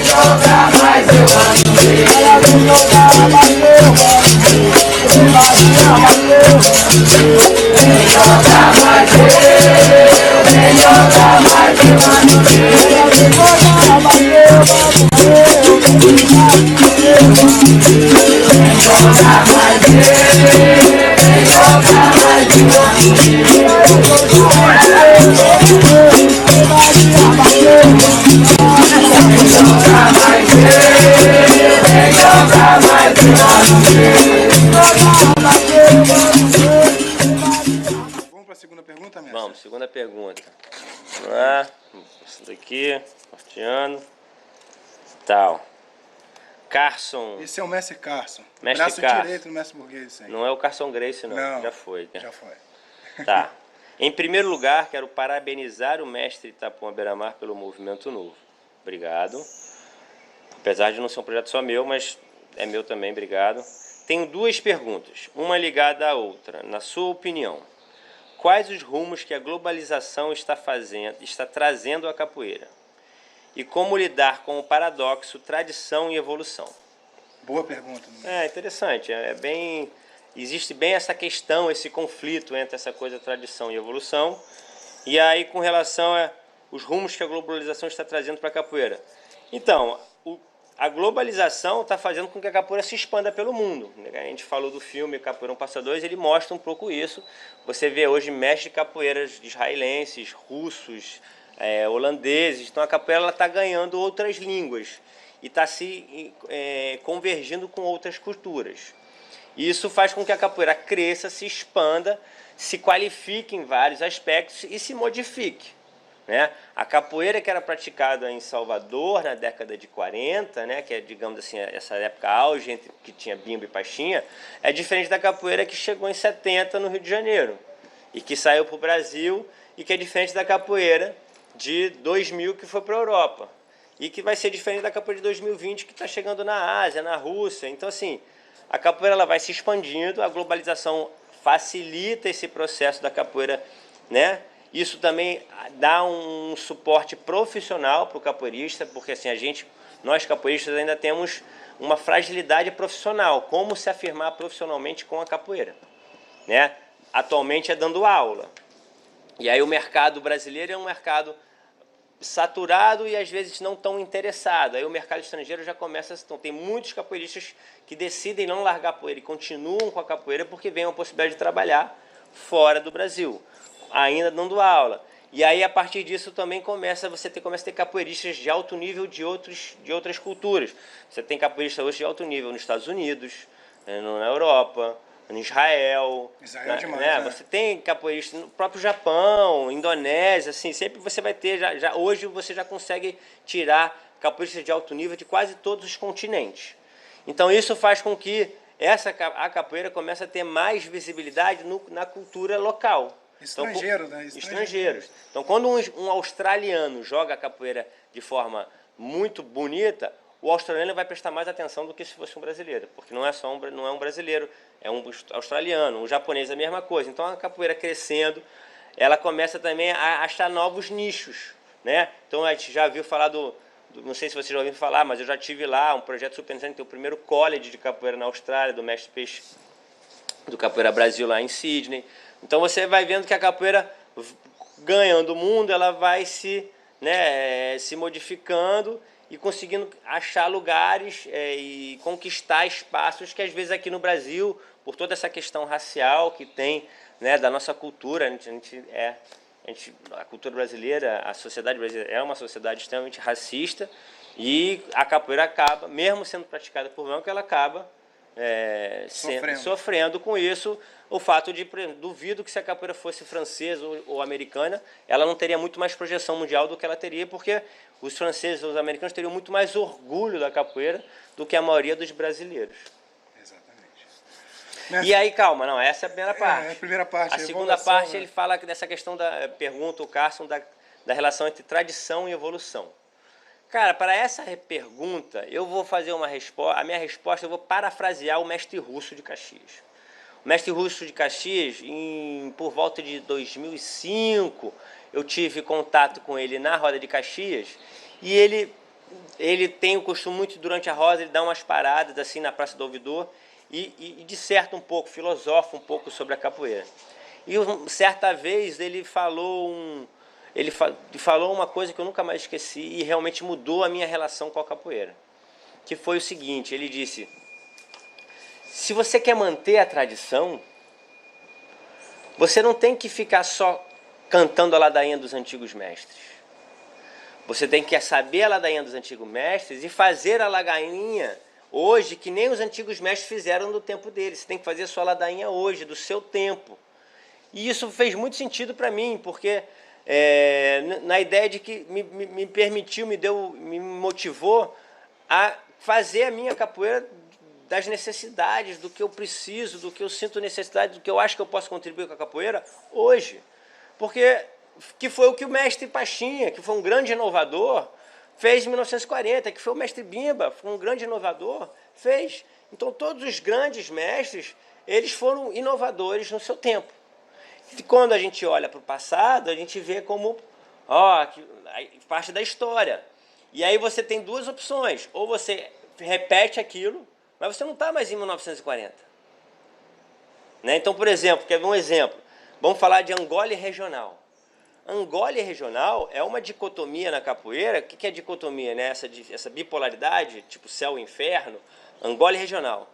jogar mais eu amo ver. Ela vem jogar mais eu amo ver. Vem jogar mais eu, vem jogar mais eu amo ver. Ela vem jogar mais eu amo ver. Vem jogar mais eu, vem jogar mais eu amo ver. Vamos para a segunda pergunta, mestre? Vamos, segunda pergunta. Vamos lá. Isso daqui, norteando. Tal. Carson. Esse é o mestre Carson. Mestre Braço Carson. direito do mestre burguês. Aí. Não é o Carson Grace, não. Não, já foi. Né? Já foi. Tá. Em primeiro lugar, quero parabenizar o mestre Itapuã Beira-Mar pelo Movimento Novo. Obrigado. Apesar de não ser um projeto só meu, mas é meu também, obrigado. Tenho duas perguntas, uma ligada à outra. Na sua opinião, quais os rumos que a globalização está trazendo à capoeira? E como lidar com o paradoxo tradição e evolução? Boa pergunta. É interessante, existe bem essa questão, esse conflito entre essa coisa tradição e evolução. E aí com relação aos rumos que a globalização está trazendo para a capoeira. Então, a globalização está fazendo com que a capoeira se expanda pelo mundo. A gente falou do filme Capoeirão Passa 2, ele mostra um pouco isso. Você vê hoje mestres de capoeiras israelenses, russos, holandeses. Então a capoeira está ganhando outras línguas e está se convergindo com outras culturas. E isso faz com que a capoeira cresça, se expanda, se qualifique em vários aspectos e se modifique. Né? A capoeira que era praticada em Salvador na década de 40, né, que é, digamos assim, essa época auge entre que tinha bimbo e paixinha, é diferente da capoeira que chegou em 70 no Rio de Janeiro e que saiu para o Brasil e que é diferente da capoeira de 2000 que foi para a Europa e que vai ser diferente da capoeira de 2020 que está chegando na Ásia, na Rússia. Então, assim, a capoeira ela vai se expandindo, a globalização facilita esse processo da capoeira, né? Isso também dá um suporte profissional para o capoeirista, porque assim, nós capoeiristas ainda temos uma fragilidade profissional, como se afirmar profissionalmente com a capoeira. Né? Atualmente é dando aula. E aí o mercado brasileiro é um mercado saturado e às vezes não tão interessado. Aí o mercado estrangeiro já começa, então tem muitos capoeiristas que decidem não largar a capoeira e continuam com a capoeira porque vem a possibilidade de trabalhar fora do Brasil, ainda dando aula. E aí, a partir disso, também começa a ter capoeiristas de alto nível de outras culturas. Você tem capoeiristas hoje de alto nível nos Estados Unidos, na Europa, em Israel. Israel é demais, né? Você tem capoeiristas no próprio Japão, Indonésia, assim, sempre você vai ter, hoje você já consegue tirar capoeiristas de alto nível de quase todos os continentes. Então, isso faz com que a capoeira comece a ter mais visibilidade na cultura local. Estrangeiro, então, né? Estrangeiros. Então, quando um australiano joga a capoeira de forma muito bonita, o australiano vai prestar mais atenção do que se fosse um brasileiro, porque não é um brasileiro, é um australiano. Um japonês é a mesma coisa. Então, a capoeira crescendo, ela começa também a achar novos nichos, né? Então, a gente já viu falar não sei se vocês já ouviram falar, mas eu já tive lá um projeto super interessante, tem o primeiro college de capoeira na Austrália, do mestre Peixe, do Capoeira Brasil lá em Sydney. Então você vai vendo que a capoeira, ganhando o mundo, ela vai se modificando e conseguindo achar lugares e conquistar espaços que às vezes aqui no Brasil, por toda essa questão racial que tem, né, da nossa cultura, a cultura brasileira, a sociedade brasileira é uma sociedade extremamente racista e a capoeira acaba, mesmo sendo praticada por branco, ela acaba sofrendo com isso. O fato de, duvido que se a capoeira fosse francesa ou americana, ela não teria muito mais projeção mundial do que ela teria, porque os franceses ou os americanos teriam muito mais orgulho da capoeira do que a maioria dos brasileiros. Exatamente. E aí, calma, não, essa é a primeira parte. A primeira parte. A segunda parte, ele fala dessa questão pergunta o Carson, da relação entre tradição e evolução. Cara, para essa pergunta, eu vou fazer uma resposta, a minha resposta eu vou parafrasear o mestre Russo de Caxias. O mestre Russo de Caxias, por volta de 2005, eu tive contato com ele na Roda de Caxias e ele ele tem o costume muito durante a roda, ele dá umas paradas assim na Praça do Ouvidor e disserta um pouco, filosofa um pouco sobre a capoeira. E certa vez ele falou uma coisa que eu nunca mais esqueci e realmente mudou a minha relação com a capoeira. Que foi o seguinte, ele disse: se você quer manter a tradição, você não tem que ficar só cantando a ladainha dos antigos mestres. Você tem que saber a ladainha dos antigos mestres e fazer a ladainha hoje que nem os antigos mestres fizeram no tempo deles. Você tem que fazer a sua ladainha hoje, do seu tempo. E isso fez muito sentido para mim, porque na ideia de que me permitiu, me motivou a fazer a minha capoeira das necessidades, do que eu preciso, do que eu sinto necessidade, do que eu acho que eu posso contribuir com a capoeira hoje. Porque que foi o que o mestre Pachinha, que foi um grande inovador, fez em 1940, que foi o mestre Bimba, foi um grande inovador, fez. Então todos os grandes mestres, eles foram inovadores no seu tempo. E quando a gente olha para o passado, a gente vê como parte da história. E aí você tem duas opções, ou você repete aquilo, mas você não está mais em 1940. Né? Então, por exemplo, quer ver um exemplo? Vamos falar de Angola e regional. Angola e regional é uma dicotomia na capoeira. O que é dicotomia? Né? Essa bipolaridade, tipo céu e inferno, Angola e regional.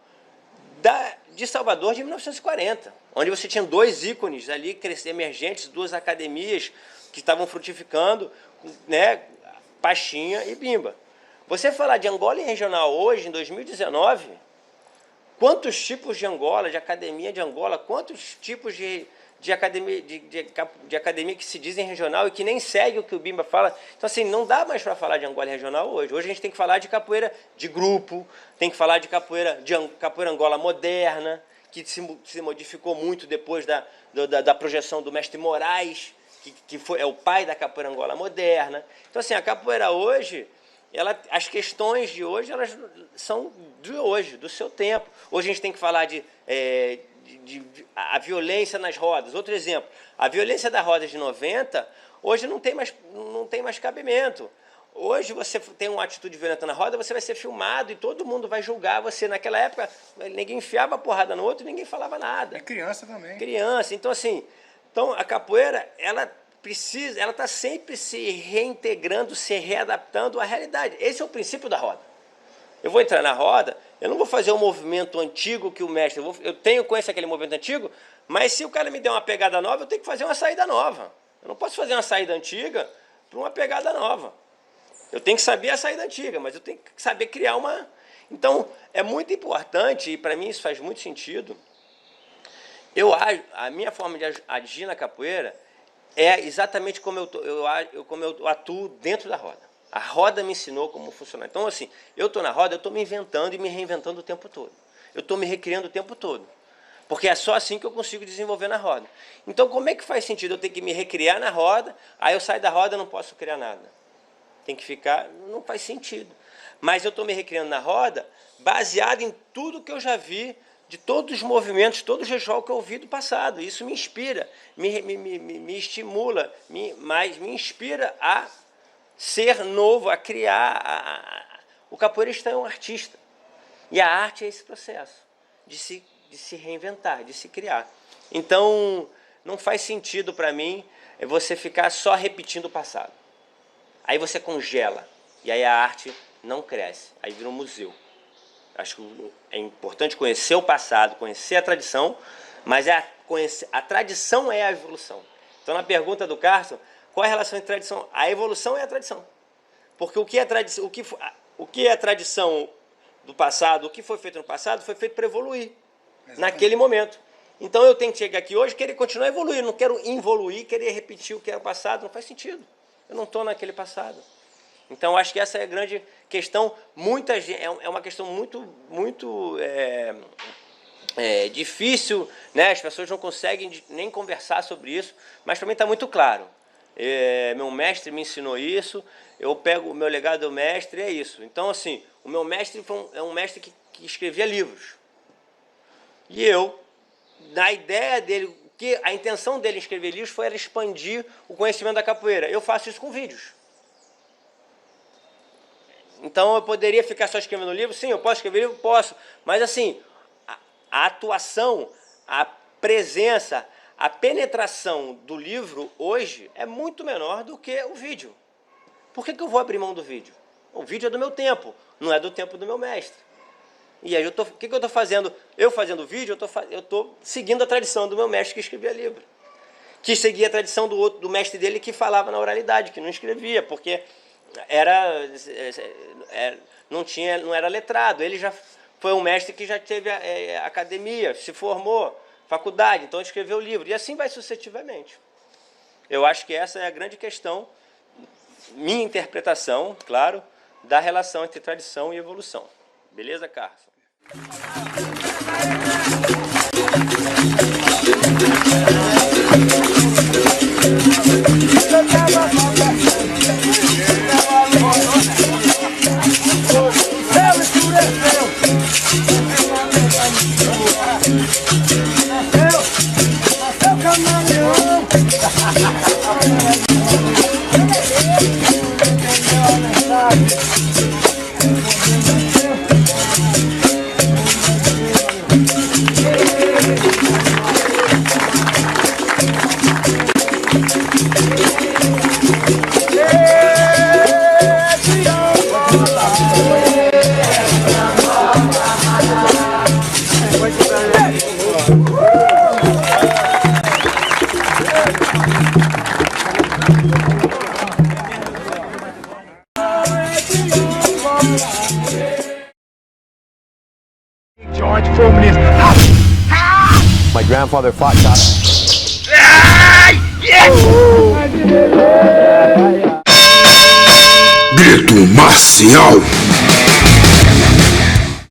De Salvador de 1940, onde você tinha dois ícones ali emergentes, duas academias que estavam frutificando, né? Pachinha e Bimba. Você falar de Angola e regional hoje, em 2019, quantos tipos de Angola, de academia de Angola, quantos tipos de academia que se dizem regional e que nem segue o que o Bimba fala. Então, assim, não dá mais para falar de Angola regional hoje. Hoje a gente tem que falar de capoeira de grupo, tem que falar de capoeira Angola moderna, que se modificou muito depois da projeção do mestre Moraes, que é o pai da capoeira Angola moderna. Então, assim, a capoeira hoje, as questões de hoje, elas são de hoje, do seu tempo. Hoje a gente tem que falar a violência nas rodas. Outro exemplo, a violência das rodas de 90, hoje não tem mais cabimento. Hoje você tem uma atitude violenta na roda, você vai ser filmado e todo mundo vai julgar você. Naquela época, ninguém enfiava a porrada no outro e ninguém falava nada. E criança também. Criança. Então, assim, a capoeira, ela está sempre se reintegrando, se readaptando à realidade. Esse é o princípio da roda. Eu vou entrar na roda, eu não vou fazer um movimento antigo que o mestre... Eu conheço aquele movimento antigo, mas se o cara me der uma pegada nova, eu tenho que fazer uma saída nova. Eu não posso fazer uma saída antiga para uma pegada nova. Eu tenho que saber a saída antiga, mas eu tenho que saber criar uma... Então, é muito importante, e para mim isso faz muito sentido, a minha forma de agir na capoeira é exatamente como eu atuo dentro da roda. A roda me ensinou como funcionar. Então, assim, eu estou na roda, eu estou me inventando e me reinventando o tempo todo. Eu estou me recriando o tempo todo. Porque é só assim que eu consigo desenvolver na roda. Então, como é que faz sentido eu ter que me recriar na roda, aí eu saio da roda e não posso criar nada? Tem que ficar... Não faz sentido. Mas eu estou me recriando na roda baseado em tudo que eu já vi, de todos os movimentos, todo o ritual que eu ouvi do passado. Isso me inspira, me estimula, mas me inspira a ser novo, a criar. O capoeirista é um artista. E a arte é esse processo de se reinventar, de se criar. Então, não faz sentido para mim você ficar só repetindo o passado. Aí você congela. E aí a arte não cresce. Aí vira um museu. Acho que é importante conhecer o passado, conhecer a tradição, mas a tradição é a evolução. Então, na pergunta do Carson, qual é a relação entre tradição? A evolução é a tradição. Porque o que é tradição, o que é a tradição do passado, o que foi feito no passado, foi feito para evoluir. Exatamente. Naquele momento. Então eu tenho que chegar aqui hoje e querer continuar a evoluir. Não quero involuir, querer repetir o que era o passado. Não faz sentido. Eu não estou naquele passado. Então acho que essa é a grande questão. É uma questão muito difícil, né? As pessoas não conseguem nem conversar sobre isso, mas para mim está muito claro. Meu mestre me ensinou isso, eu pego o meu legado do mestre, é isso. Então, assim, o meu mestre é um mestre que escrevia livros. E eu, na ideia dele, a intenção dele em escrever livros foi expandir o conhecimento da capoeira. Eu faço isso com vídeos. Então eu poderia ficar só escrevendo livro? Sim, eu posso escrever livro? Posso. Mas assim, a atuação, a presença, a penetração do livro hoje é muito menor do que o vídeo. Por que eu vou abrir mão do vídeo? O vídeo é do meu tempo, não é do tempo do meu mestre. E aí, o que eu estou fazendo? Eu fazendo vídeo, eu estou seguindo a tradição do meu mestre que escrevia livro. Que seguia a tradição do mestre dele que falava na oralidade, que não escrevia, porque não era letrado. Ele já foi um mestre que já teve academia, se formou, faculdade, então escreveu livro. E assim vai sucessivamente. Eu acho que essa é a grande questão, minha interpretação, claro, da relação entre tradição e evolução. Beleza, Carlos? My grandfather fought China. Grito marcial.